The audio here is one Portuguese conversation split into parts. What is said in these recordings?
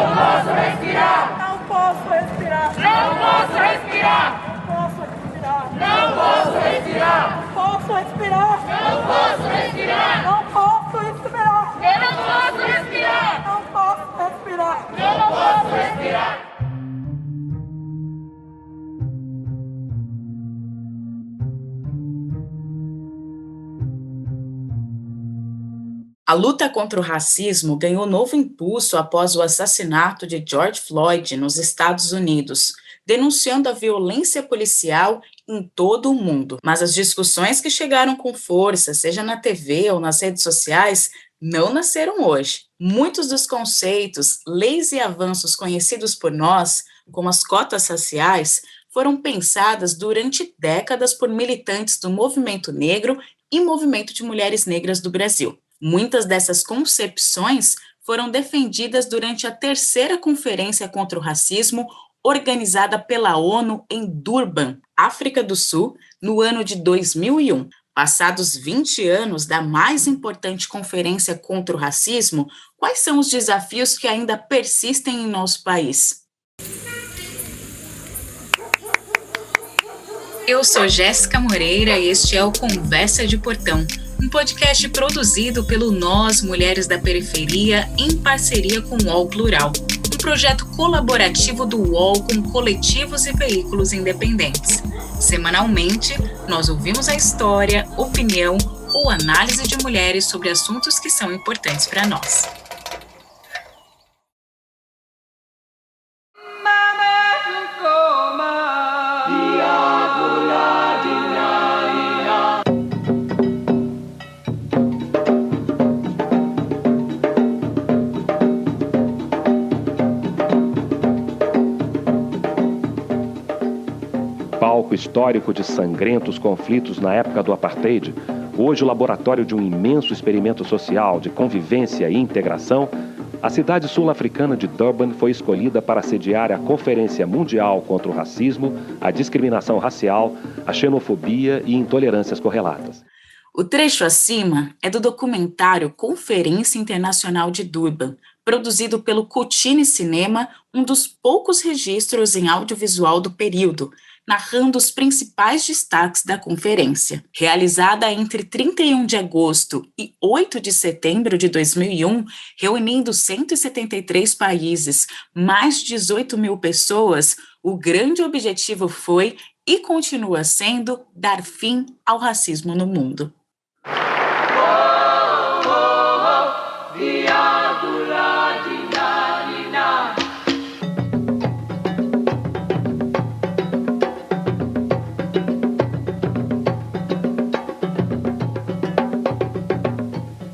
posso respirar! Não posso respirar! Não posso respirar! Não posso respirar! Não posso respirar! Não posso respirar! Não posso respirar! Eu não posso respirar! Não posso respirar! Eu não posso respirar! A luta contra o racismo ganhou novo impulso após o assassinato de George Floyd nos Estados Unidos, denunciando a violência policial em todo o mundo. Mas as discussões que chegaram com força, seja na TV ou nas redes sociais, não nasceram hoje. Muitos dos conceitos, leis e avanços conhecidos por nós, como as cotas raciais, foram pensadas durante décadas por militantes do movimento negro e movimento de mulheres negras do Brasil. Muitas dessas concepções foram defendidas durante a terceira Conferência contra o Racismo, organizada pela ONU em Durban, África do Sul, no ano de 2001. Passados 20 anos da mais importante conferência contra o racismo, quais são os desafios que ainda persistem em nosso país? Eu sou Jéssica Moreira e este é o Conversa de Portão, um podcast produzido pelo Nós Mulheres da Periferia em parceria com o UOL Plural, um projeto colaborativo do UOL com coletivos e veículos independentes. Semanalmente, nós ouvimos a história, opinião ou análise de mulheres sobre assuntos que são importantes para nós. Palco histórico de sangrentos conflitos na época do apartheid, hoje o laboratório de um imenso experimento social de convivência e integração, a cidade sul-africana de Durban foi escolhida para sediar a Conferência Mundial contra o Racismo, a Discriminação Racial, a Xenofobia e Intolerâncias Correlatas. O trecho acima é do documentário Conferência Internacional de Durban, produzido pelo Cutine Cinema, um dos poucos registros em audiovisual do período, narrando os principais destaques da conferência. Realizada entre 31 de agosto e 8 de setembro de 2001, reunindo 173 países, mais de 18 mil pessoas, o grande objetivo foi e continua sendo dar fim ao racismo no mundo.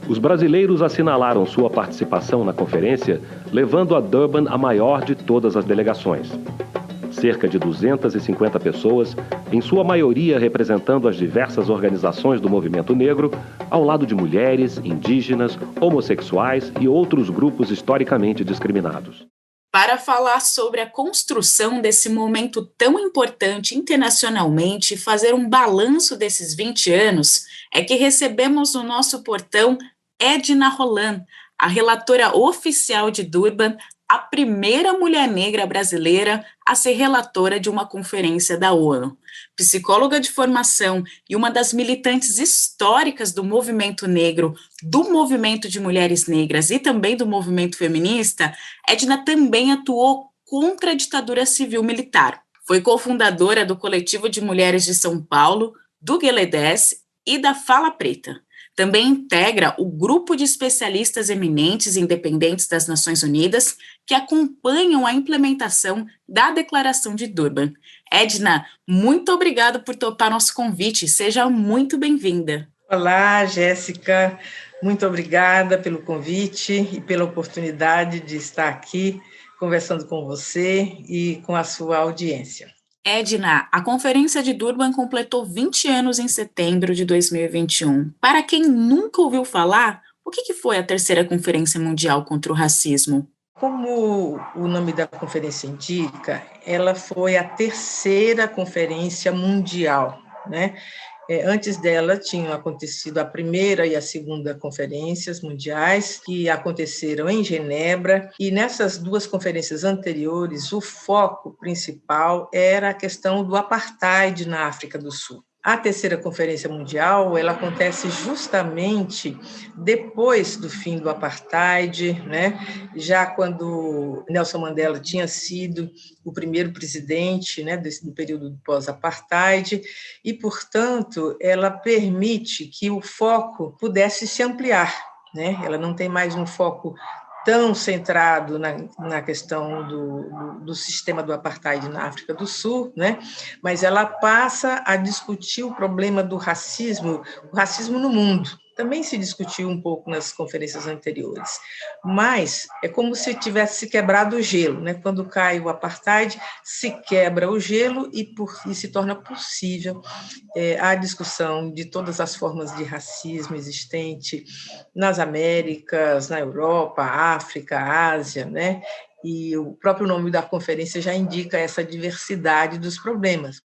Os brasileiros assinalaram sua participação na conferência, levando a Durban a maior de todas as delegações. Cerca de 250 pessoas, em sua maioria representando as diversas organizações do movimento negro, ao lado de mulheres, indígenas, homossexuais e outros grupos historicamente discriminados. Para falar sobre a construção desse momento tão importante internacionalmente e fazer um balanço desses 20 anos, é que recebemos no nosso portão Edna Roland, a relatora oficial de Durban, a primeira mulher negra brasileira a ser relatora de uma conferência da ONU. Psicóloga de formação e uma das militantes históricas do movimento negro, do movimento de mulheres negras e também do movimento feminista, Edna também atuou contra a ditadura civil-militar. Foi cofundadora do Coletivo de Mulheres de São Paulo, do Guelé-10 e da Fala Preta. Também integra o grupo de especialistas eminentes e independentes das Nações Unidas que acompanham a implementação da Declaração de Durban. Edna, muito obrigada por topar nosso convite. Seja muito bem-vinda. Olá, Jéssica. Muito obrigada pelo convite e pela oportunidade de estar aqui conversando com você e com a sua audiência. Edna, a Conferência de Durban completou 20 anos em setembro de 2021. Para quem nunca ouviu falar, o que foi a terceira Conferência Mundial contra o Racismo? Como o nome da conferência indica, ela foi a terceira conferência mundial, né? Antes dela, tinham acontecido a primeira e a segunda conferências mundiais, que aconteceram em Genebra, e nessas duas conferências anteriores, o foco principal era a questão do apartheid na África do Sul. A terceira Conferência Mundial, ela acontece justamente depois do fim do apartheid, né? Já quando Nelson Mandela tinha sido o primeiro presidente, né, do período pós-apartheid, e, portanto, ela permite que o foco pudesse se ampliar, né? Ela não tem mais um foco tão centrado na questão do sistema do apartheid na África do Sul, né? Mas ela passa a discutir o problema do racismo, o racismo no mundo. Também se discutiu um pouco nas conferências anteriores, mas é como se tivesse quebrado o gelo, né? Quando cai o apartheid, se quebra o gelo e se torna possível a discussão de todas as formas de racismo existente nas Américas, na Europa, África, Ásia, né? E o próprio nome da conferência já indica essa diversidade dos problemas.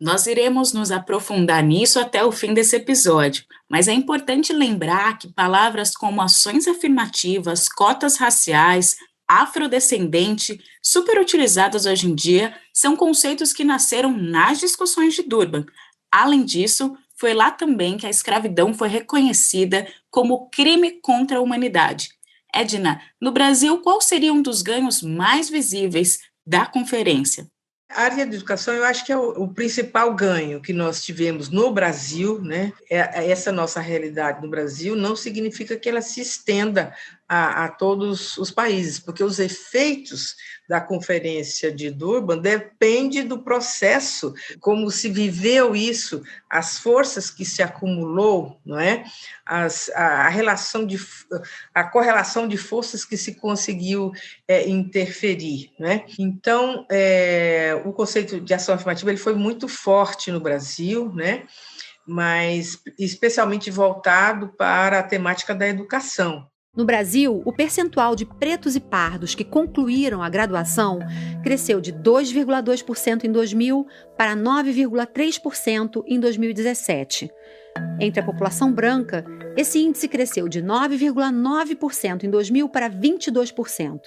Nós iremos nos aprofundar nisso até o fim desse episódio, mas é importante lembrar que palavras como ações afirmativas, cotas raciais, afrodescendente, superutilizadas hoje em dia, são conceitos que nasceram nas discussões de Durban. Além disso, foi lá também que a escravidão foi reconhecida como crime contra a humanidade. Edna, no Brasil, qual seria um dos ganhos mais visíveis da conferência? A área de educação, eu acho que é o principal ganho que nós tivemos no Brasil, né? Essa nossa realidade no Brasil não significa que ela se estenda a todos os países, porque os efeitos da Conferência de Durban depende do processo, como se viveu isso, as forças que se acumulou, não é? A correlação de forças que se conseguiu interferir, né? Então, o conceito de ação afirmativa ele foi muito forte no Brasil, né? Mas especialmente voltado para a temática da educação. No Brasil, o percentual de pretos e pardos que concluíram a graduação cresceu de 2,2% em 2000 para 9,3% em 2017. Entre a população branca, esse índice cresceu de 9,9% em 2000 para 22%.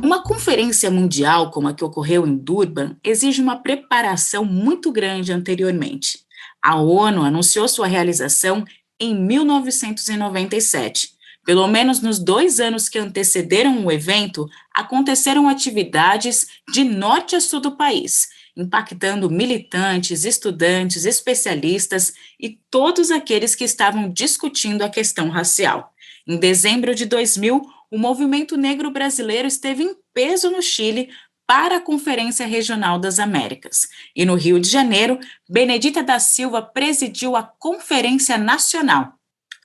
Uma conferência mundial como a que ocorreu em Durban exige uma preparação muito grande anteriormente. A ONU anunciou sua realização em 1997. Pelo menos nos 2 anos que antecederam o evento, aconteceram atividades de norte a sul do país, impactando militantes, estudantes, especialistas e todos aqueles que estavam discutindo a questão racial. Em dezembro de 2000, o movimento negro brasileiro esteve em peso no Chile para a Conferência Regional das Américas. E no Rio de Janeiro, Benedita da Silva presidiu a Conferência Nacional,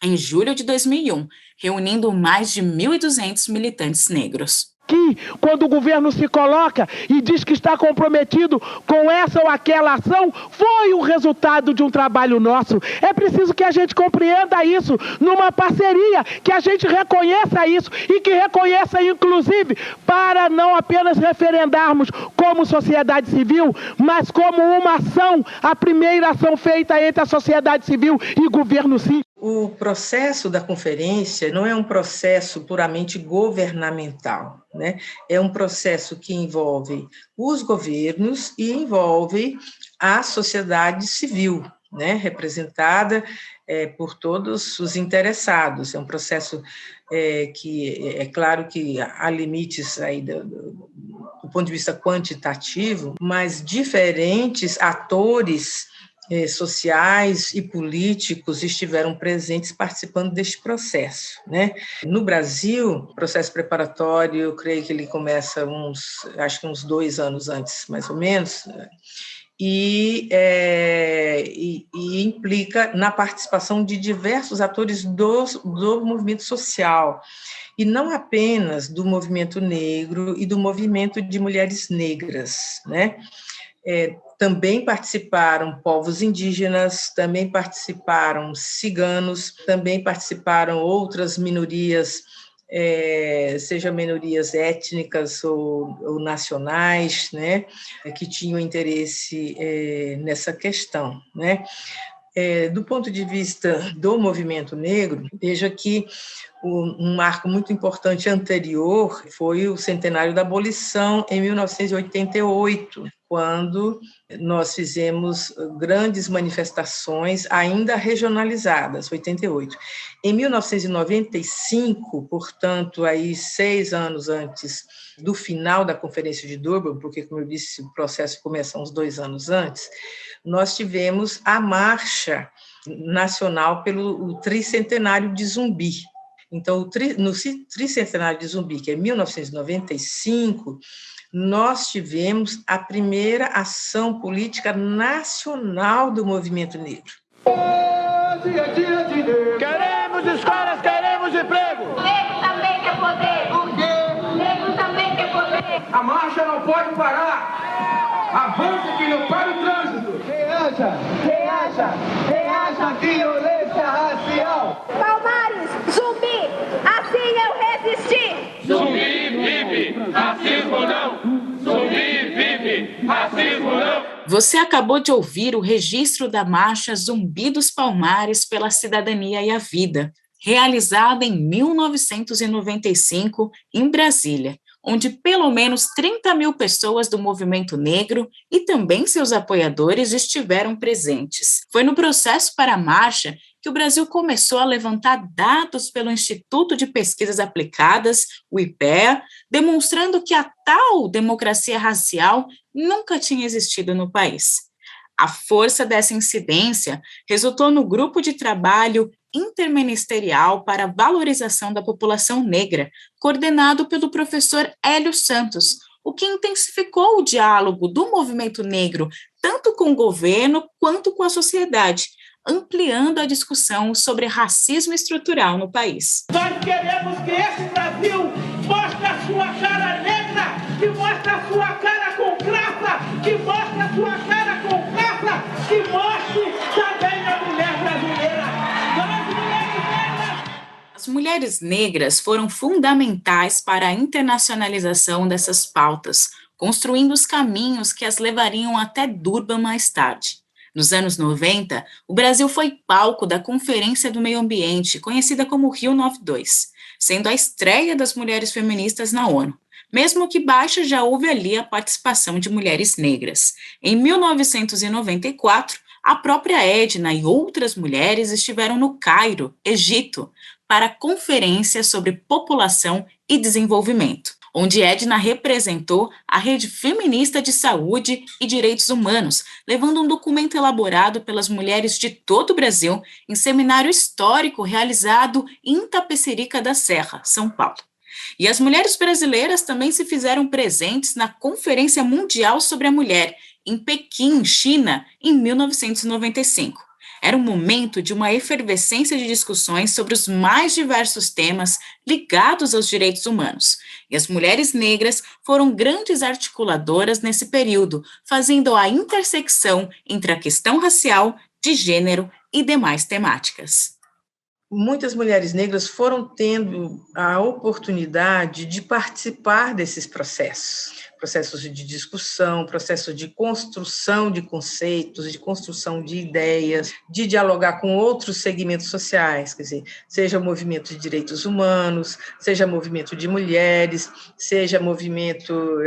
em julho de 2001, reunindo mais de 1.200 militantes negros. Que quando o governo se coloca e diz que está comprometido com essa ou aquela ação, foi o resultado de um trabalho nosso. É preciso que a gente compreenda isso numa parceria, que a gente reconheça isso e que reconheça, inclusive, para não apenas referendarmos como sociedade civil, mas como uma ação, a primeira ação feita entre a sociedade civil e governo sim. O processo da conferência não é um processo puramente governamental, né? É um processo que envolve os governos e envolve a sociedade civil, né? Representada por todos os interessados. É um processo que, é claro que há limites aí do ponto de vista quantitativo, mas diferentes atores sociais e políticos estiveram presentes participando deste processo, né? No Brasil, o processo preparatório, eu creio que ele começa uns 2 anos antes, mais ou menos, e implica na participação de diversos atores do movimento social, e não apenas do movimento negro e do movimento de mulheres negras, né? também participaram povos indígenas, também participaram ciganos, também participaram outras minorias, seja minorias étnicas ou nacionais, né, que tinham interesse nessa questão, né. Do ponto de vista do movimento negro, veja que um marco muito importante anterior foi o centenário da abolição, em 1988, quando nós fizemos grandes manifestações ainda regionalizadas, 88. Em 1995, portanto, aí 6 anos antes do final da Conferência de Durban, porque, como eu disse, o processo começa uns 2 anos antes, nós tivemos a marcha nacional pelo tricentenário de Zumbi. Então, no tricentenário de Zumbi, que é 1995, nós tivemos a primeira ação política nacional do movimento negro. Queremos escolas, queremos emprego! Negro também quer poder! Por quê? Negro também quer poder! A marcha não pode parar! Avança que não para o trânsito! Reaja, violência racial! Palmares, Zumbi, assim eu resisti! Zumbi vive, racismo não! Zumbi vive, racismo não! Você acabou de ouvir o registro da marcha Zumbi dos Palmares pela Cidadania e a Vida, realizada em 1995 em Brasília, onde pelo menos 30 mil pessoas do movimento negro e também seus apoiadores estiveram presentes. Foi no processo para a marcha que o Brasil começou a levantar dados pelo Instituto de Pesquisas Aplicadas, o IPEA, demonstrando que a tal democracia racial nunca tinha existido no país. A força dessa incidência resultou no Grupo de Trabalho Interministerial para a Valorização da População Negra, coordenado pelo professor Hélio Santos, o que intensificou o diálogo do movimento negro, tanto com o governo quanto com a sociedade, ampliando a discussão sobre racismo estrutural no país. Nós queremos que esse Brasil mostre a sua cara negra, que mostre a sua cara com graça, que mostre a sua cara com graça, que mostre também a mulher brasileira. Nós, mulheres negras! As mulheres negras foram fundamentais para a internacionalização dessas pautas, construindo os caminhos que as levariam até Durban mais tarde. Nos anos 90, o Brasil foi palco da Conferência do Meio Ambiente, conhecida como Rio 92, sendo a estreia das mulheres feministas na ONU, mesmo que baixa já houve ali a participação de mulheres negras. Em 1994, a própria Edna e outras mulheres estiveram no Cairo, Egito, para a Conferência sobre População e Desenvolvimento, onde Edna representou a Rede Feminista de Saúde e Direitos Humanos, levando um documento elaborado pelas mulheres de todo o Brasil em seminário histórico realizado em Tapecerica da Serra, São Paulo. E as mulheres brasileiras também se fizeram presentes na Conferência Mundial sobre a Mulher, em Pequim, China, em 1995. Era um momento de uma efervescência de discussões sobre os mais diversos temas ligados aos direitos humanos. E as mulheres negras foram grandes articuladoras nesse período, fazendo a intersecção entre a questão racial, de gênero e demais temáticas. Muitas mulheres negras foram tendo a oportunidade de participar desses processos de discussão, processos de construção de conceitos, de construção de ideias, de dialogar com outros segmentos sociais, quer dizer, seja movimento de direitos humanos, seja movimento de mulheres, seja movimento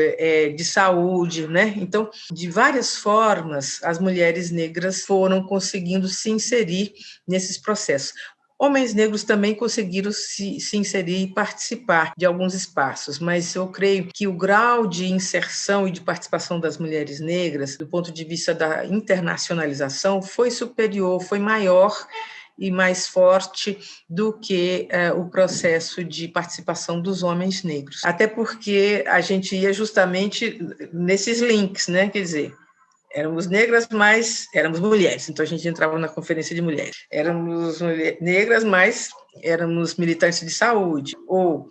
de saúde, né? Então, de várias formas, as mulheres negras foram conseguindo se inserir nesses processos. Homens negros também conseguiram se inserir e participar de alguns espaços, mas eu creio que o grau de inserção e de participação das mulheres negras, do ponto de vista da internacionalização, foi superior, foi maior e mais forte do que o processo de participação dos homens negros. Até porque a gente ia justamente nesses links, né? Quer dizer, éramos negras, mas éramos mulheres, então a gente entrava na conferência de mulheres. Éramos negras, mas éramos militantes de saúde, ou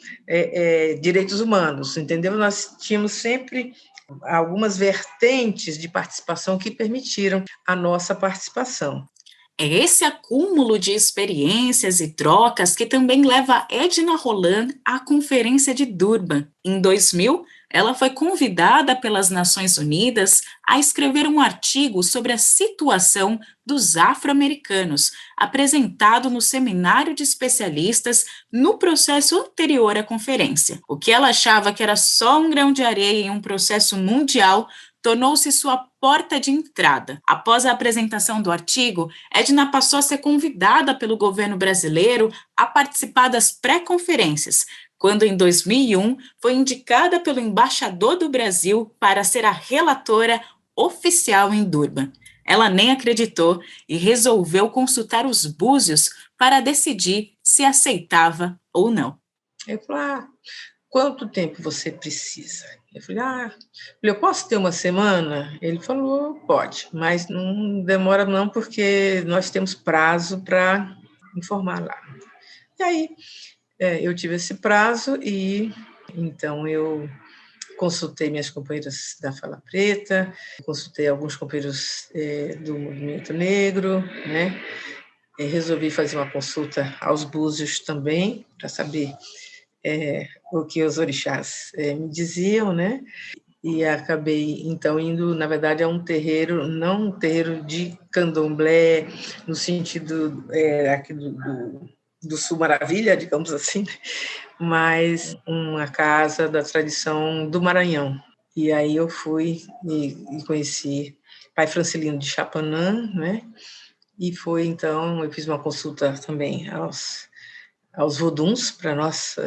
direitos humanos, entendeu? Nós tínhamos sempre algumas vertentes de participação que permitiram a nossa participação. É esse acúmulo de experiências e trocas que também leva Edna Roland à Conferência de Durban. Em 2000, ela foi convidada pelas Nações Unidas a escrever um artigo sobre a situação dos afro-americanos, apresentado no seminário de especialistas no processo anterior à conferência. O que ela achava que era só um grão de areia em um processo mundial tornou-se sua porta de entrada. Após a apresentação do artigo, Edna passou a ser convidada pelo governo brasileiro a participar das pré-conferências, quando em 2001 foi indicada pelo embaixador do Brasil para ser a relatora oficial em Durban. Ela nem acreditou e resolveu consultar os búzios para decidir se aceitava ou não. Eu falei, quanto tempo você precisa? Eu falei, eu posso ter uma semana? Ele falou, pode, mas não demora não, porque nós temos prazo para informar lá. E aí, eu tive esse prazo e, então, eu consultei minhas companheiras da Fala Preta, consultei alguns companheiros do Movimento Negro, né? Resolvi fazer uma consulta aos búzios também, para saber o que os orixás me diziam, né? E acabei, então, indo, na verdade, a um terreiro, não um terreiro de candomblé, no sentido aqui do Sul Maravilha, digamos assim, mas uma casa da tradição do Maranhão. E aí eu fui e conheci Pai Francilino de Chapanã, né? E foi, então, eu fiz uma consulta também aos voduns, para nós,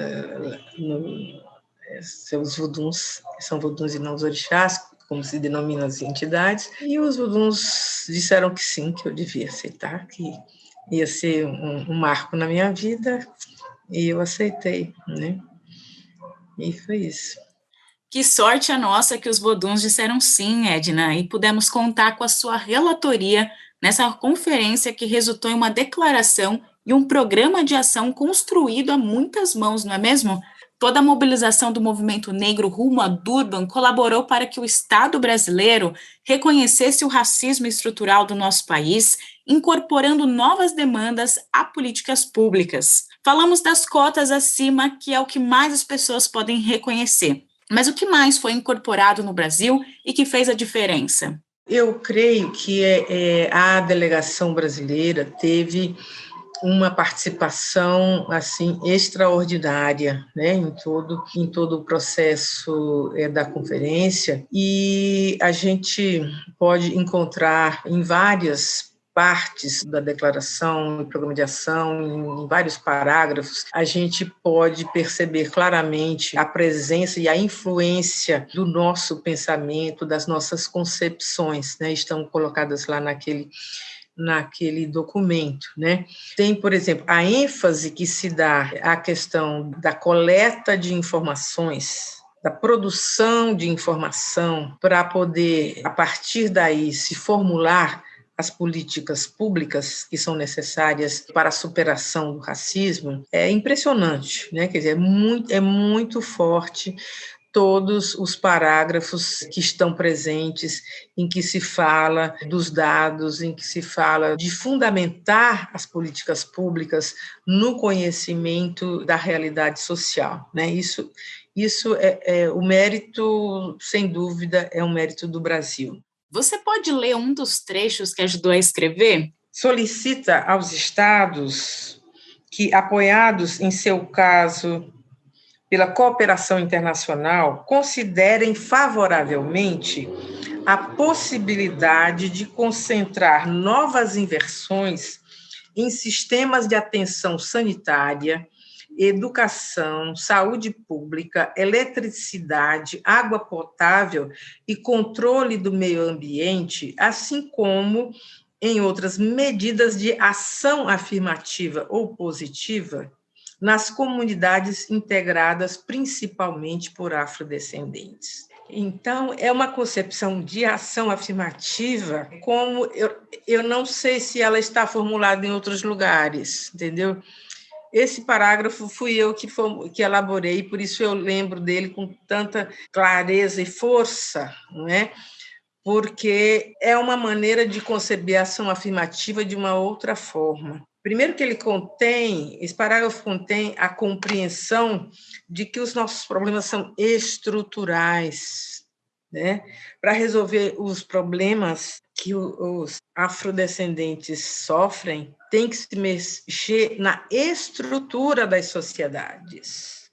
os voduns, que são voduns e não os orixás, como se denominam as entidades, e os voduns disseram que sim, que eu devia aceitar, que ia ser um marco na minha vida, e eu aceitei, né? E foi isso. Que sorte a nossa que os voduns disseram sim, Edna, e pudemos contar com a sua relatoria nessa conferência que resultou em uma declaração e um programa de ação construído a muitas mãos, não é mesmo? Toda a mobilização do movimento negro rumo a Durban colaborou para que o Estado brasileiro reconhecesse o racismo estrutural do nosso país, incorporando novas demandas a políticas públicas. Falamos das cotas acima, que é o que mais as pessoas podem reconhecer. Mas o que mais foi incorporado no Brasil e que fez a diferença? Eu creio que a delegação brasileira teve uma participação assim extraordinária, né, em todo o processo da conferência, e a gente pode encontrar em várias partes da declaração, do programa de ação, em vários parágrafos, a gente pode perceber claramente a presença e a influência do nosso pensamento, das nossas concepções, né, estão colocadas lá naquele documento, né? Tem, por exemplo, a ênfase que se dá à questão da coleta de informações, da produção de informação, para poder, a partir daí, se formular as políticas públicas que são necessárias para a superação do racismo, é impressionante, né? Quer dizer, é muito forte todos os parágrafos que estão presentes, em que se fala dos dados, em que se fala de fundamentar as políticas públicas no conhecimento da realidade social, né? Isso é o mérito, sem dúvida, é um mérito do Brasil. Você pode ler um dos trechos que ajudou a escrever? Solicita aos estados que, apoiados em seu caso pela cooperação internacional, considerem favoravelmente a possibilidade de concentrar novas inversões em sistemas de atenção sanitária, educação, saúde pública, eletricidade, água potável e controle do meio ambiente, assim como em outras medidas de ação afirmativa ou positiva nas comunidades integradas principalmente por afrodescendentes. Então, é uma concepção de ação afirmativa, como eu não sei se ela está formulada em outros lugares, entendeu? Esse parágrafo fui eu que elaborei, por isso eu lembro dele com tanta clareza e força, não é? Porque é uma maneira de conceber a ação afirmativa de uma outra forma. Primeiro que esse parágrafo contém a compreensão de que os nossos problemas são estruturais, né? Para resolver os problemas que os afrodescendentes sofrem, tem que se mexer na estrutura das sociedades.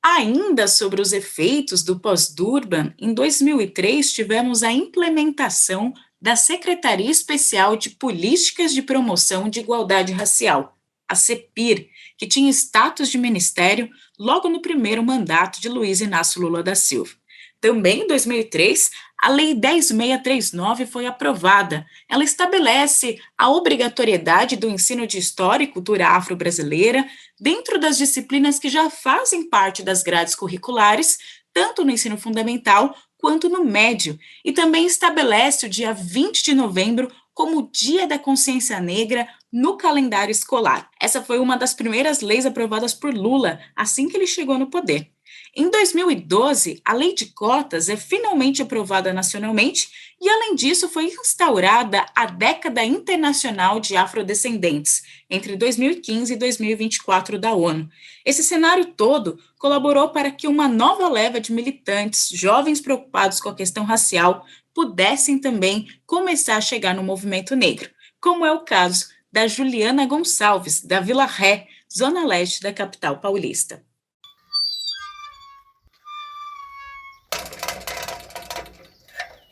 Ainda sobre os efeitos do pós-Durban, em 2003 tivemos a implementação da Secretaria Especial de Políticas de Promoção de Igualdade Racial, a CEPIR, que tinha status de ministério logo no primeiro mandato de Luiz Inácio Lula da Silva. Também em 2003, a Lei 10.639 foi aprovada. Ela estabelece a obrigatoriedade do ensino de História e Cultura Afro-Brasileira dentro das disciplinas que já fazem parte das grades curriculares, tanto no ensino fundamental quanto no médio, e também estabelece o dia 20 de novembro como Dia da Consciência Negra no calendário escolar. Essa foi uma das primeiras leis aprovadas por Lula assim que ele chegou no poder. Em 2012, a Lei de Cotas é finalmente aprovada nacionalmente e, além disso, foi instaurada a Década Internacional de Afrodescendentes, entre 2015 e 2024 da ONU. Esse cenário todo colaborou para que uma nova leva de militantes, jovens preocupados com a questão racial, pudessem também começar a chegar no movimento negro, como é o caso da Juliana Gonçalves, da Vila Ré, zona leste da capital paulista.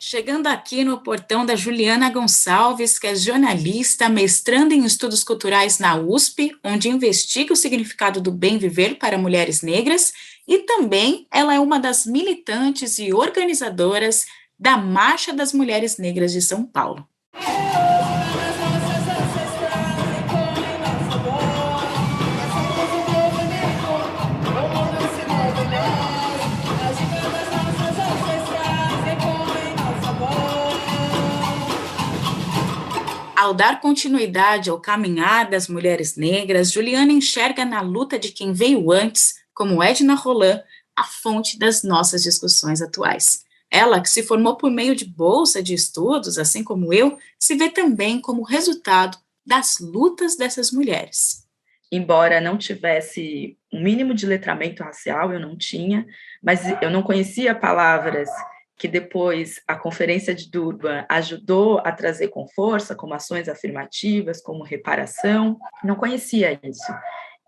Chegando aqui no portão da Juliana Gonçalves, que é jornalista, mestranda em estudos culturais na USP, onde investiga o significado do bem viver para mulheres negras, e também ela é uma das militantes e organizadoras da Marcha das Mulheres Negras de São Paulo. Ao dar continuidade ao caminhar das mulheres negras, Juliana enxerga na luta de quem veio antes, como Edna Roland, a fonte das nossas discussões atuais. Ela, que se formou por meio de bolsa de estudos, assim como eu, se vê também como resultado das lutas dessas mulheres. Embora não tivesse um mínimo de letramento racial, eu não tinha, mas eu não conhecia palavras que depois a Conferência de Durban ajudou a trazer com força, como ações afirmativas, como reparação, não conhecia isso.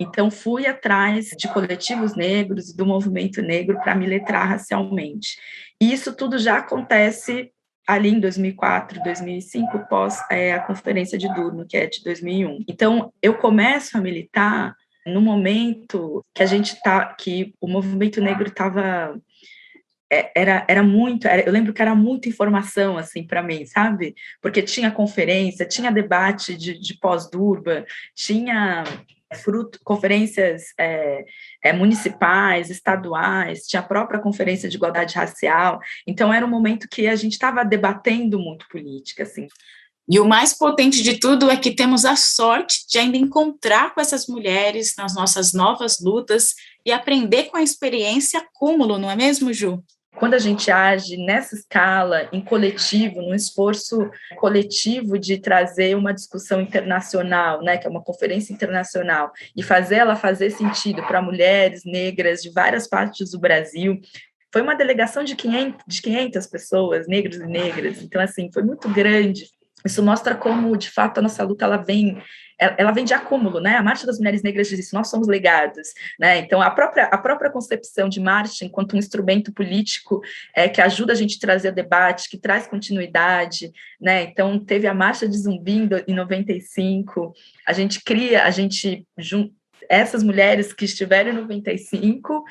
Então, fui atrás de coletivos negros e do movimento negro para me letrar racialmente. E isso tudo já acontece ali em 2004, 2005, pós a Conferência de Durban, que é de 2001. Então, eu começo a militar no momento que o movimento negro estava... eu lembro que era muita informação, assim, para mim, sabe? Porque tinha conferência, tinha debate de pós-Durban, tinha conferências municipais, estaduais, tinha a própria Conferência de Igualdade Racial, então era um momento que a gente estava debatendo muito política, assim. E o mais potente de tudo é que temos a sorte de ainda encontrar com essas mulheres nas nossas novas lutas e aprender com a experiência acúmulo, não é mesmo, Ju? Quando a gente age nessa escala, em coletivo, num esforço coletivo de trazer uma discussão internacional, né, que é uma conferência internacional, e fazer ela fazer sentido para mulheres negras de várias partes do Brasil, foi uma delegação de 500 pessoas, negros e negras, então, assim, foi muito grande. Isso mostra como, de fato, a nossa luta ela vem de acúmulo, né? A Marcha das Mulheres Negras diz isso, nós somos legados, né? Então, a própria concepção de marcha enquanto um instrumento político que ajuda a gente a trazer debate, que traz continuidade, né? Então, teve a Marcha de Zumbi em 95, essas mulheres que estiveram em 95,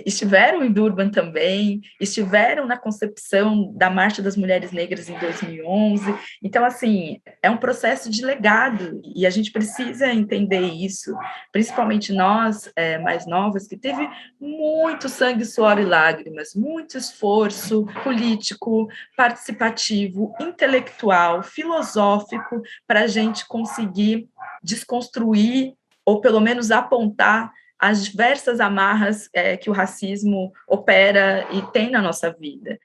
estiveram em Durban também, estiveram na concepção da Marcha das Mulheres Negras em 2011. Então, assim, é um processo de legado e a gente precisa entender isso, principalmente nós, mais novas, que teve muito sangue, suor e lágrimas, muito esforço político, participativo, intelectual, filosófico, para a gente conseguir desconstruir ou pelo menos apontar as diversas amarras que o racismo opera e tem na nossa vida.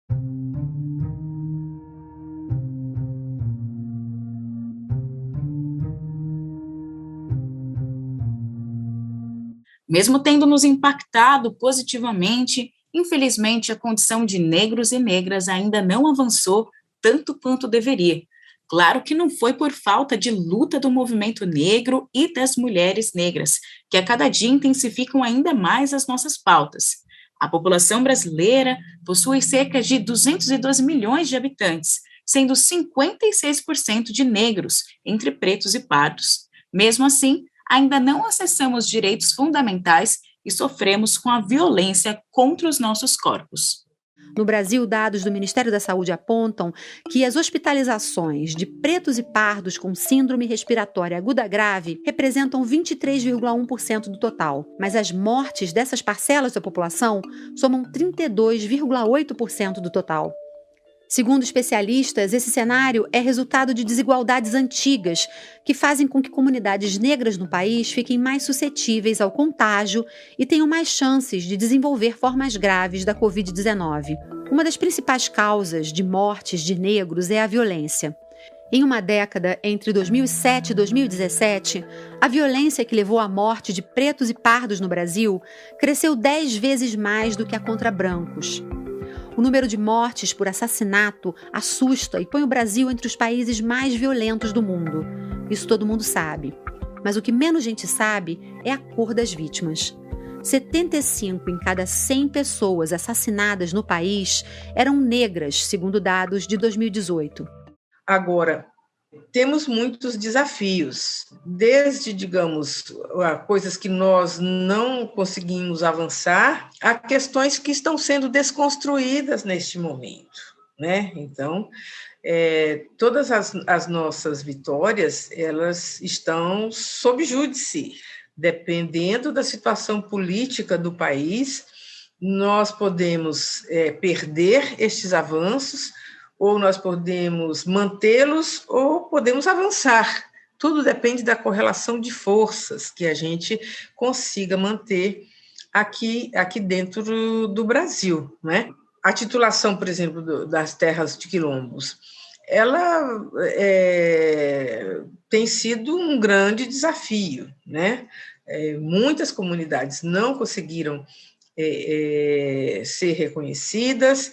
Mesmo tendo nos impactado positivamente, infelizmente a condição de negros e negras ainda não avançou tanto quanto deveria. Claro que não foi por falta de luta do movimento negro e das mulheres negras, que a cada dia intensificam ainda mais as nossas pautas. A população brasileira possui cerca de 212 milhões de habitantes, sendo 56% de negros, entre pretos e pardos. Mesmo assim, ainda não acessamos direitos fundamentais e sofremos com a violência contra os nossos corpos. No Brasil, dados do Ministério da Saúde apontam que as hospitalizações de pretos e pardos com síndrome respiratória aguda grave representam 23,1% do total, mas as mortes dessas parcelas da população somam 32,8% do total. Segundo especialistas, esse cenário é resultado de desigualdades antigas que fazem com que comunidades negras no país fiquem mais suscetíveis ao contágio e tenham mais chances de desenvolver formas graves da Covid-19. Uma das principais causas de mortes de negros é a violência. Em uma década, entre 2007 e 2017, a violência que levou à morte de pretos e pardos no Brasil cresceu 10 vezes mais do que a contra brancos. O número de mortes por assassinato assusta e põe o Brasil entre os países mais violentos do mundo. Isso todo mundo sabe. Mas o que menos gente sabe é a cor das vítimas. 75 em cada 100 pessoas assassinadas no país eram negras, segundo dados de 2018. Agora, temos muitos desafios, desde, digamos, coisas que nós não conseguimos avançar, a questões que estão sendo desconstruídas neste momento, né? Então, todas as nossas vitórias, elas estão sob júdice. Dependendo da situação política do país, nós podemos perder estes avanços, ou nós podemos mantê-los, ou podemos avançar. Tudo depende da correlação de forças que a gente consiga manter aqui dentro do Brasil, né? A titulação, por exemplo, das terras de quilombos, ela tem sido um grande desafio, né? Muitas comunidades não conseguiram ser reconhecidas,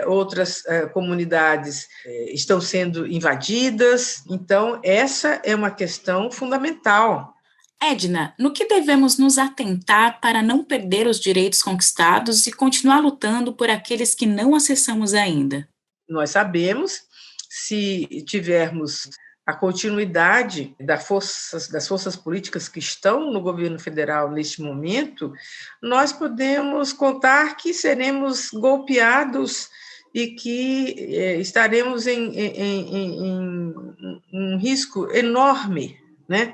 outras comunidades estão sendo invadidas, então essa é uma questão fundamental. Edna, no que devemos nos atentar para não perder os direitos conquistados e continuar lutando por aqueles que não acessamos ainda? Nós sabemos, se tivermos a continuidade das forças políticas que estão no governo federal neste momento, nós podemos contar que seremos golpeados e que estaremos em um risco enorme, né,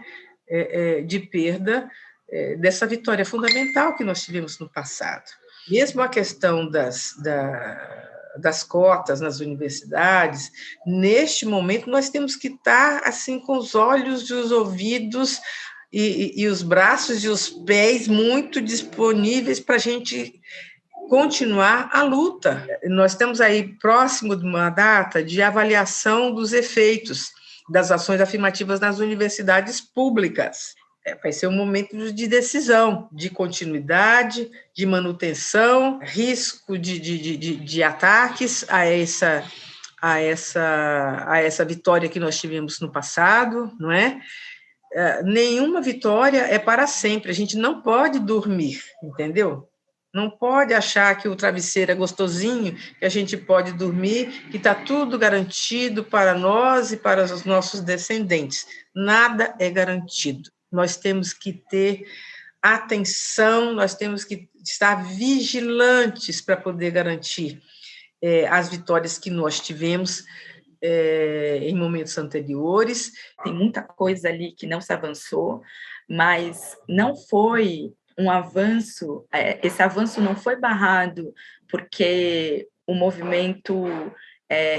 de perda dessa vitória fundamental que nós tivemos no passado. Mesmo a questão das cotas nas universidades, neste momento nós temos que estar assim com os olhos e os ouvidos e os braços e os pés muito disponíveis para a gente continuar a luta. Nós estamos aí próximo de uma data de avaliação dos efeitos das ações afirmativas nas universidades públicas. Vai ser um momento de decisão, de continuidade, de manutenção, risco de ataques a essa vitória que nós tivemos no passado, não é? Nenhuma vitória é para sempre, a gente não pode dormir, entendeu? Não pode achar que o travesseiro é gostosinho, que a gente pode dormir, que está tudo garantido para nós e para os nossos descendentes. Nada é garantido. nós temos que ter atenção, nós temos que estar vigilantes para poder garantir as vitórias que nós tivemos em momentos anteriores. Tem muita coisa ali que não se avançou, mas não foi um avanço, esse avanço não foi barrado porque o movimento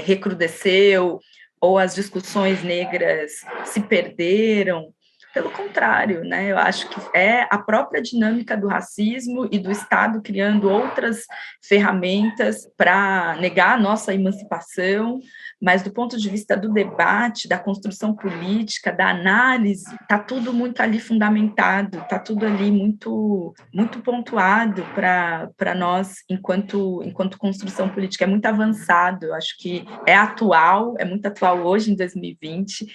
recrudesceu ou as discussões negras se perderam. Pelo contrário, né? Eu acho que é a própria dinâmica do racismo e do Estado criando outras ferramentas para negar a nossa emancipação, mas do ponto de vista do debate, da construção política, da análise, está tudo muito ali fundamentado, está tudo ali muito, muito pontuado para nós, enquanto construção política. É muito avançado, eu acho que é muito atual hoje, em 2020,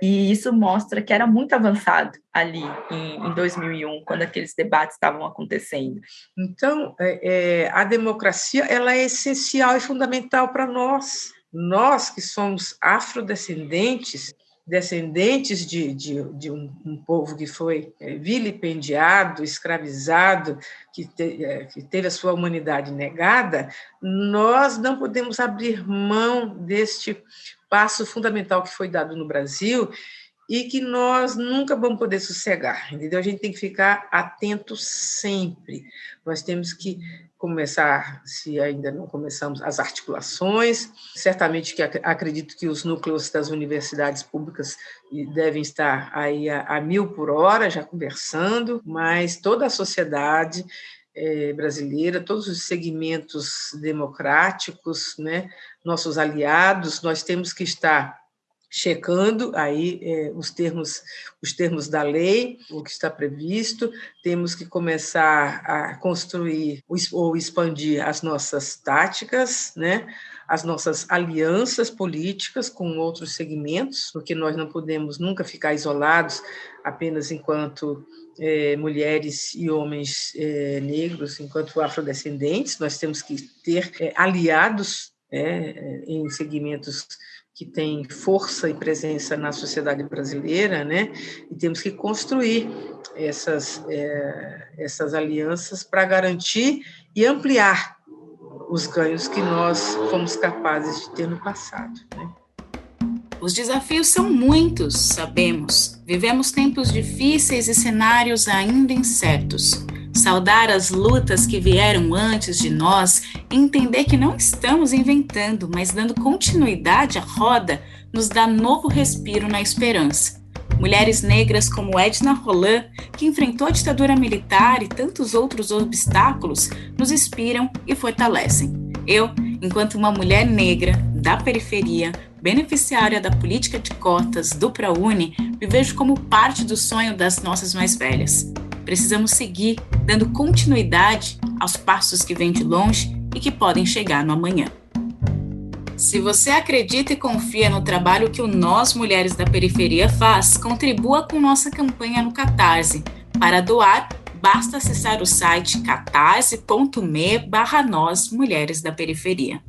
e isso mostra que era muito avançado ali em 2001, quando aqueles debates estavam acontecendo. Então, a democracia ela é essencial e fundamental para nós. Nós que somos afrodescendentes, descendentes de um povo que foi vilipendiado, escravizado, que teve a sua humanidade negada, nós não podemos abrir mão deste passo fundamental que foi dado no Brasil e que nós nunca vamos poder sossegar, entendeu? A gente tem que ficar atento sempre. Nós temos que começar, se ainda não começamos, as articulações. Certamente que acredito que os núcleos das universidades públicas devem estar aí a 1000 por hora, já conversando, mas toda a sociedade brasileira, todos os segmentos democráticos, né, nossos aliados, nós temos que estar checando aí os termos da lei, o que está previsto, temos que começar a construir ou expandir as nossas táticas, né, as nossas alianças políticas com outros segmentos, porque nós não podemos nunca ficar isolados apenas enquanto mulheres e homens negros, enquanto afrodescendentes, nós temos que ter aliados em segmentos que tem força e presença na sociedade brasileira, né? E temos que construir essas alianças para garantir e ampliar os ganhos que nós fomos capazes de ter no passado, né? Os desafios são muitos, sabemos. Vivemos tempos difíceis e cenários ainda incertos. Saudar as lutas que vieram antes de nós e entender que não estamos inventando, mas dando continuidade à roda, nos dá novo respiro na esperança. Mulheres negras como Edna Roland, que enfrentou a ditadura militar e tantos outros obstáculos, nos inspiram e fortalecem. Eu, enquanto uma mulher negra, da periferia, beneficiária da política de cotas do ProUni, me vejo como parte do sonho das nossas mais velhas. Precisamos seguir dando continuidade aos passos que vêm de longe e que podem chegar no amanhã. Se você acredita e confia no trabalho que o Nós Mulheres da Periferia faz, contribua com nossa campanha no Catarse. Para doar, basta acessar o site catarse.me/Nós Mulheres da Periferia.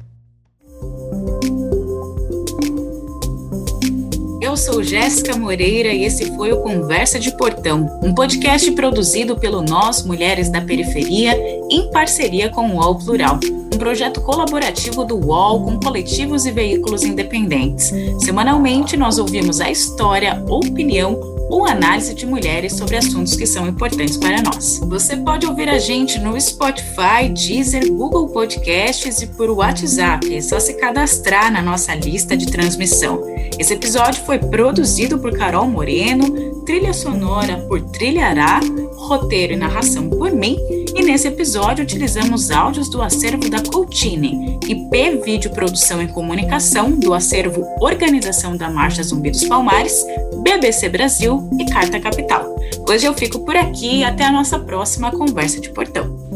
Eu sou Jéssica Moreira e esse foi o Conversa de Portão, um podcast produzido pelo Nós Mulheres da Periferia em parceria com o UOL Plural, um projeto colaborativo do UOL com coletivos e veículos independentes. Semanalmente nós ouvimos a história, opinião ou análise de mulheres sobre assuntos que são importantes para nós. Você pode ouvir a gente no Spotify, Deezer, Google Podcasts e por WhatsApp. É só se cadastrar na nossa lista de transmissão. Esse episódio foi produzido por Carol Moreno, trilha sonora por Trilhará, roteiro e narração por mim, e nesse episódio utilizamos áudios do acervo da Coutine, IP Vídeo Produção e Comunicação do acervo Organização da Marcha Zumbi dos Palmares, BBC Brasil e Carta Capital. Hoje eu fico por aqui e até a nossa próxima Conversa de Portão.